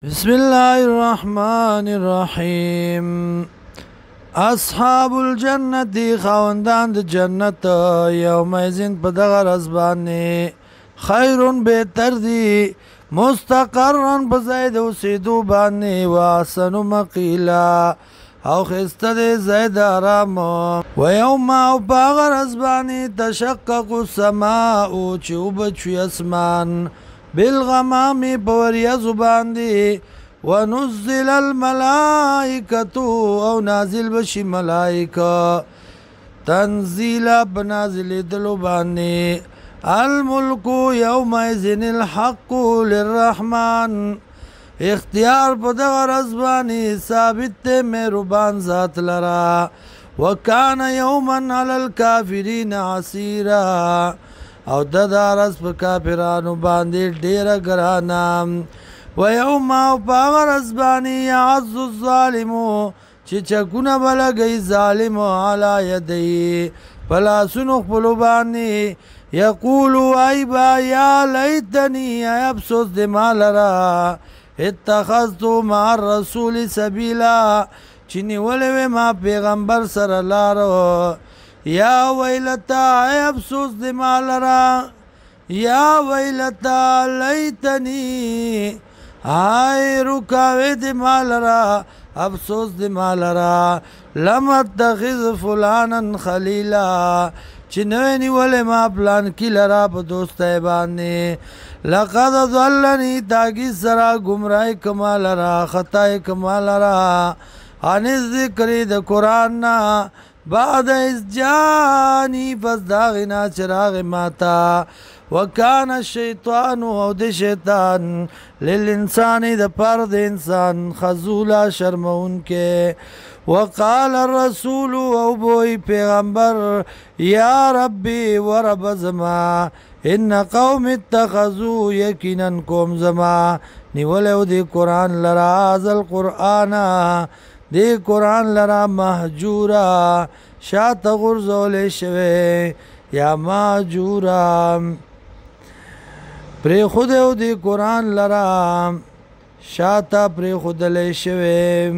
بسم الله الرحمن الرحيم اصحاب الجنة خاوندان د جنت یومئذین په دغه ورځ باندې خیر بهتر دي مستقرا په ځای د اوسېدو باندې واحسن مقیلا او ښایسته دی ځای د آرام و یوم او په هغه ورځ باندې تشقق السماء چې وبچوي اسمان بالغمام بوريزو باندي ونزل الملائكة او نازل بشي ملائكة تنزيلا بنازل دلو باندي الملك يومئذ الحق للرحمن اختیار په دغه ورځ باندې ثابت دی مهربان ذات لرا وکان یوما علی الکافرین عسیرا او د دارس په کافرانو باندې ډیره ګرانه و یوم او په هغه ورځ باندې یعز الظالم چې چکونه به لګوي ظالم علی یدیه په لاسونو خپلو باندې یقول ای با یا لیتنی ای افسوس د ما لره اتخذت مع الرسول سبیلا چې نیولی وې ما پیغمبر سره لاره یا ویلتا ای افسوس دی مالرا یا ویلتا لیتنی ای رکاوی دی مالرا افسوس دی مالرا لم اتخذ فلانا خلیلا چې نوی نیولی ما پلان کی لرا په دوستی باندې لقد ضلنی تاکی سرا گمراهی کما لرا خطای کما لرا عن الذکر د قرآن نا بعد از جانی پس داغنا چراغ ماتا وکان الشیطان او د شیطان للانسان د پر د انسان خذولا شرمون کے وقال الرسول او بوئی پیغمبر یا ربی ورب زما ان قوم اتخذوا یقینا قوم زما نیولو دی قرآن لرا ازل قرآن دی قرآن لرا محجورا شاعت غرزول شوه یا محجورا پری خودو دی قرآن لرا شاعت پری خودل شوه